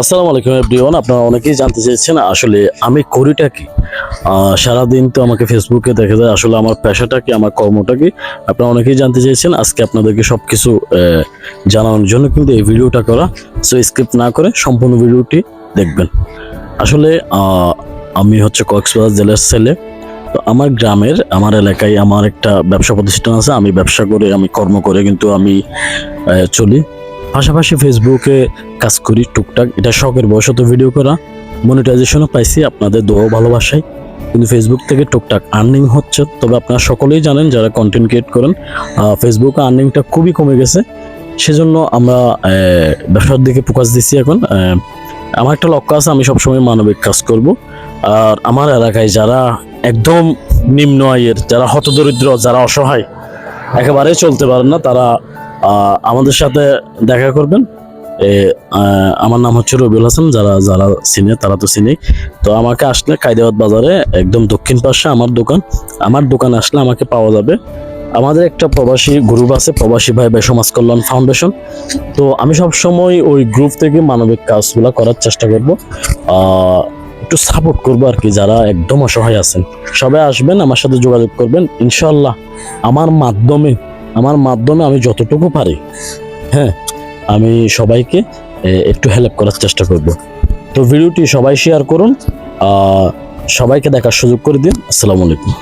আসসালামু আলাইকুম এভরিওয়ান। আপনারা অনেকেই জানতে চেয়েছেন আসলে আমি করিটা কি। সারাদিন তো আমাকে ফেসবুকে দেখা যায়, আসলে আমার পেশাটা কি, আমার কর্মটা কি, আপনারা অনেকেই জানতে চেয়েছেন। আজকে আপনাদেরকে সবকিছু জানানোর জন্য কিন্তু এই ভিডিওটা করা। সো স্কিপ না করে সম্পূর্ণ ভিডিওটি দেখবেন। আসলে আমি হচ্ছে কক্সবাজার জেলার ছেলে। তো আমার গ্রামের, আমার এলাকায় আমার একটা ব্যবসা প্রতিষ্ঠান আছে। আমি ব্যবসা করে, আমি কর্ম করে কিন্তু আমি চলি। পাশাপাশি ফেসবুকে কাজ করি টুকটাক। এটা শখের বশত ভিডিও করা, মনিটাইজেশনও পাইছি আপনাদের দোয়া ভালোবাসায়। কিন্তু ফেসবুক থেকে টুকটাক আর্নিং হচ্ছে। তবে আপনারা সকলেই জানেন যারা কন্টেন্ট ক্রিয়েট করেন, ফেসবুকে আর্নিংটা খুবই কমে গেছে। সেজন্য আমরা ব্যবসার দিকে ফোকাস দিচ্ছি এখন। আমার একটা লক্ষ্য আছে, আমি সবসময় মানবিক কাজ করব। আর আমার এলাকায় যারা একদম নিম্ন আয়ের, যারা হতদরিদ্র, যারা অসহায়, একেবারেই চলতে পারেন না, তারা আমাদের সাথে দেখা করবেন। আমার নাম হচ্ছে রবিউল হাসান। যারা যারা চিনে তারা তো চিনেই। তো আমাকে আসলে কায়দাবাদ বাজারে একদম দক্ষিণ পাশে আমার দোকান। আমার দোকানে আসলে আমাকে পাওয়া যাবে। আমাদের একটা প্রবাসী গ্রুপ আছে, প্রবাসী ভাই সমাজ কল্যাণ ফাউন্ডেশন। তো আমি সবসময় ওই গ্রুপ থেকে মানবিক কাজগুলো করার চেষ্টা করব, একটু সাপোর্ট করবো আর কি। যারা একদম অসহায় আছেন সবাই আসবেন, আমার সাথে যোগাযোগ করবেন। ইনশাল্লাহ আমার মাধ্যমে আমি যতটুকু পারি, হ্যাঁ, আমি সবাইকে একটু হেল্প করার চেষ্টা করব। তো ভিডিওটি সবাই শেয়ার করুন, সবাইকে দেখার সুযোগ করে দিন। আসসালামু আলাইকুম।